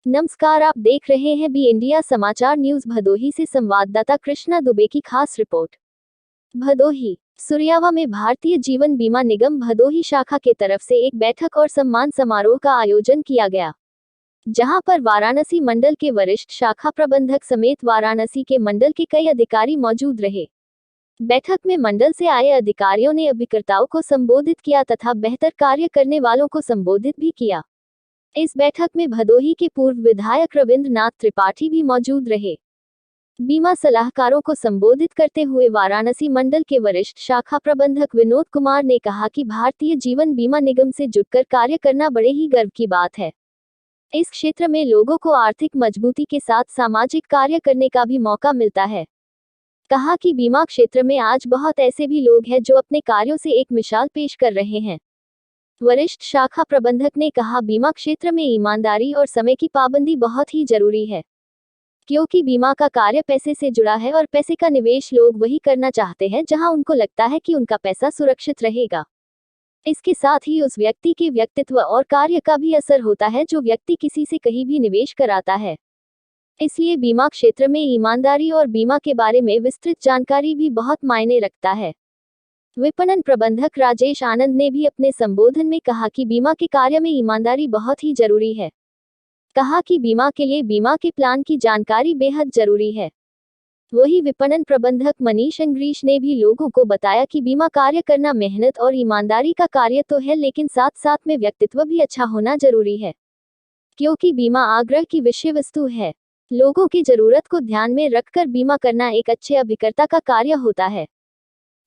नमस्कार, आप देख रहे हैं बी इंडिया समाचार न्यूज। भदोही से संवाददाता कृष्णा दुबे की खास रिपोर्ट। भदोही सुरियावा में भारतीय जीवन बीमा निगम भदोही शाखा के तरफ से एक बैठक और सम्मान समारोह का आयोजन किया गया, जहां पर वाराणसी मंडल के वरिष्ठ शाखा प्रबंधक समेत वाराणसी के मंडल के कई अधिकारी मौजूद रहे। बैठक में मंडल से आए अधिकारियों ने अभिकर्ताओं को संबोधित किया तथा बेहतर कार्य करने वालों को संबोधित भी किया। इस बैठक में भदोही के पूर्व विधायक रविंद्र नाथ त्रिपाठी भी मौजूद रहे। बीमा सलाहकारों को संबोधित करते हुए वाराणसी मंडल के वरिष्ठ शाखा प्रबंधक विनोद कुमार ने कहा कि भारतीय जीवन बीमा निगम से जुड़कर कार्य करना बड़े ही गर्व की बात है। इस क्षेत्र में लोगों को आर्थिक मजबूती के साथ सामाजिक कार्य करने का भी मौका मिलता है। कहा कि बीमा क्षेत्र में आज बहुत ऐसे भी लोग हैं जो अपने कार्यों से एक मिसाल पेश कर रहे हैं। वरिष्ठ शाखा प्रबंधक ने कहा, बीमा क्षेत्र में ईमानदारी और समय की पाबंदी बहुत ही जरूरी है, क्योंकि बीमा का कार्य पैसे से जुड़ा है और पैसे का निवेश लोग वही करना चाहते हैं जहां उनको लगता है कि उनका पैसा सुरक्षित रहेगा। इसके साथ ही उस व्यक्ति के व्यक्तित्व और कार्य का भी असर होता है जो व्यक्ति किसी से कहीं भी निवेश कराता है। इसलिए बीमा क्षेत्र में ईमानदारी और बीमा के बारे में विस्तृत जानकारी भी बहुत मायने रखता है। विपणन प्रबंधक राजेश आनंद ने भी अपने संबोधन में कहा कि बीमा के कार्य में ईमानदारी बहुत ही जरूरी है। कहा कि बीमा के लिए बीमा के प्लान की जानकारी बेहद जरूरी है। वही विपणन प्रबंधक मनीष अंग्रीश ने भी लोगों को बताया कि बीमा कार्य करना मेहनत और ईमानदारी का कार्य तो है, लेकिन साथ साथ में व्यक्तित्व भी अच्छा होना जरूरी है, क्योंकि बीमा आग्रह की विषय वस्तु है। लोगों की जरूरत को ध्यान में रखकर बीमा करना एक अच्छे अभिकर्ता का कार्य होता है।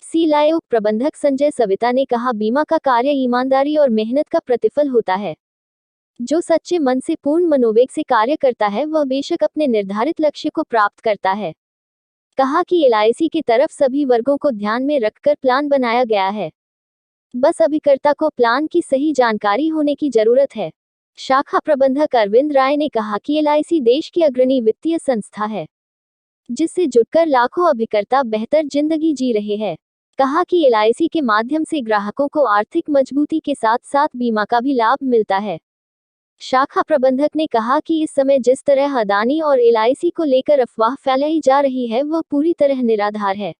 सीलाए उप प्रबंधक संजय सविता ने कहा, बीमा का कार्य ईमानदारी और मेहनत का प्रतिफल होता है। जो सच्चे मन से पूर्ण मनोवेग से कार्य करता है वह बेशक अपने निर्धारित लक्ष्य को प्राप्त करता है। कहा कि एलआईसी की तरफ सभी वर्गों को ध्यान में रखकर प्लान बनाया गया है, बस अभिकर्ता को प्लान की सही जानकारी होने की जरूरत है। शाखा प्रबंधक अरविंद राय ने कहा कि एलआईसी देश की अग्रणी वित्तीय संस्था है, जिससे जुड़कर लाखों अभिकर्ता बेहतर जिंदगी जी रहे हैं। कहा कि एलआईसी के माध्यम से ग्राहकों को आर्थिक मजबूती के साथ साथ बीमा का भी लाभ मिलता है। शाखा प्रबंधक ने कहा कि इस समय जिस तरह अदानी और एलआईसी को लेकर अफवाह फैलाई जा रही है वह पूरी तरह निराधार है।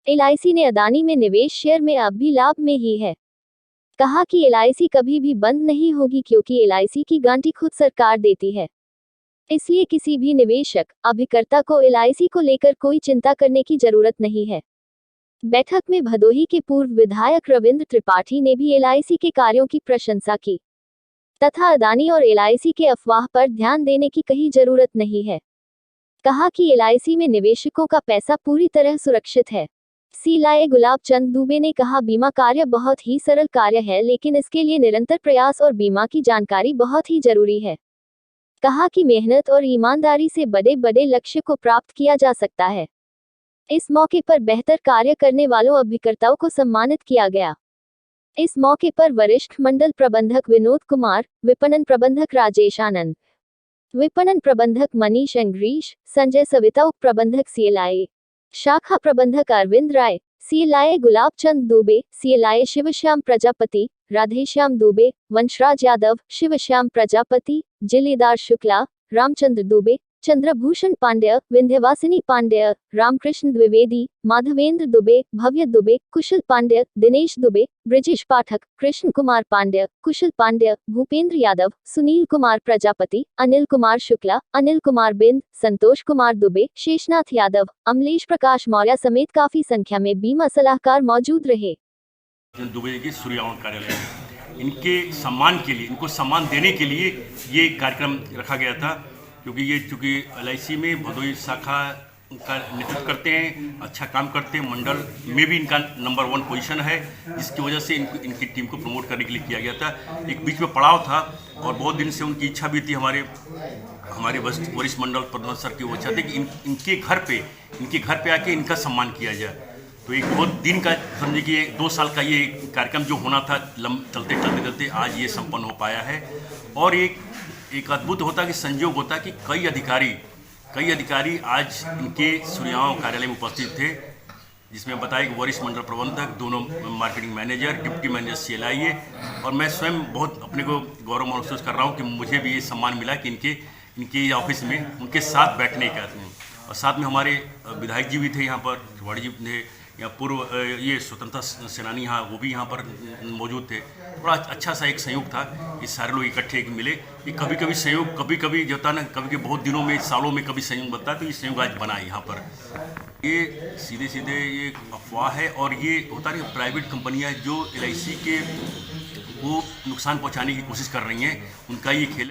एलआईसी ने अदानी में निवेश शेयर में अब भी लाभ में ही है। कहा कि एलआईसी कभी भी बंद नहीं होगी, क्योंकि एलआईसी की गारंटी खुद सरकार देती है। इसलिए किसी भी निवेशक अभिकर्ता को एलआईसी को लेकर कोई चिंता करने की जरूरत नहीं है। बैठक में भदोही के पूर्व विधायक रविंद्र त्रिपाठी ने भी एलआईसी के कार्यों की प्रशंसा की तथा अदानी और एलआईसी के अफवाह पर ध्यान देने की कहीं जरूरत नहीं है। कहा कि एलआईसी में निवेशकों का पैसा पूरी तरह सुरक्षित है। सीलाए गुलाब चंद दुबे ने कहा, बीमा कार्य बहुत ही सरल कार्य है, लेकिन इसके लिए निरंतर प्रयास और बीमा की जानकारी बहुत ही जरूरी है। कहा कि मेहनत और ईमानदारी से बड़े बड़े लक्ष्य को प्राप्त किया जा सकता है। इस मौके पर बेहतर कार्य करने वालों अभिकर्ताओं को सम्मानित किया गया। इस मौके पर वरिष्ठ मंडल प्रबंधक विनोद कुमार, विपणन प्रबंधक राजेश आनंद, विपणन प्रबंधक मनीष अंग्रीश, संजय सविता, उप प्रबंधक सीएलआई शाखा प्रबंधक अरविंद राय, सीएलआई गुलाब चंद दुबे, सीएलआई शिवश्याम प्रजापति, राधेश्याम दुबे, वंशराज यादव, शिवश्याम प्रजापति, जिलेदार शुक्ला, रामचंद्र दुबे, चंद्रभूषण पांड्य, विंध्यवासिनी पांड्य, रामकृष्ण द्विवेदी, माधवेंद्र दुबे, भव्य दुबे, कुशल पांड्य, दिनेश दुबे, ब्रिजेश पाठक, कृष्ण कुमार पांड्य, कुशल पांड्य, भूपेंद्र यादव, सुनील कुमार प्रजापति, अनिल कुमार शुक्ला, अनिल कुमार बिंद, संतोष कुमार दुबे, शेषनाथ यादव, अमलेश प्रकाश मौर्य समेत काफी संख्या में बीमा सलाहकार मौजूद रहे। दुबे के सूर्यावन कार्यालय इनके सम्मान के लिए, इनको सम्मान देने के लिए ये कार्यक्रम रखा गया था, क्योंकि ये चूँकि एलआईसी में भदोही शाखा का नेतृत्व करते हैं, अच्छा काम करते हैं, मंडल में भी इनका नंबर 1 पोजीशन है, जिसकी वजह से इनकी टीम को प्रमोट करने के लिए किया गया था। एक बीच में पड़ाव था और बहुत दिन से उनकी इच्छा भी थी, हमारे वरिष्ठ मंडल प्रबंधक सर की वो चाहते कि इनके घर पे आके इनका सम्मान किया जाए। तो एक बहुत दिन का, समझिए कि 2 साल का ये कार्यक्रम जो होना था, चलते आज ये संपन्न हो पाया है। और एक अद्भुत होता कि संयोग होता कि कई अधिकारी आज इनके सूर्यावन कार्यालय में उपस्थित थे, जिसमें बताया कि वरिष्ठ मंडल प्रबंधक, दोनों marketing manager, deputy manager CLI है। और मैं स्वयं बहुत अपने को गौरव महसूस कर रहा हूँ कि मुझे भी ये सम्मान मिला कि इनके इनके ऑफिस में उनके साथ बैठने का। और साथ में हमारे विधायक जी भी थे यहाँ पर, तिवाड़ी जी थे, या पूर्व ये स्वतंत्रता सेनानी यहाँ वो भी यहाँ पर मौजूद थे। बड़ा अच्छा सा एक संयोग था कि सारे लोग इकट्ठे मिले। ये कभी कभी संयोग कभी कभी जो होता है ना, कभी बहुत दिनों में सालों में कभी संयोग बनता है, तो ये संयोग आज बना है यहाँ पर। ये सीधे सीधे ये अफवाह है, और ये होता है प्राइवेट कंपनियाँ जो LIC के वो नुकसान पहुँचाने की कोशिश कर रही हैं, उनका ये खेल।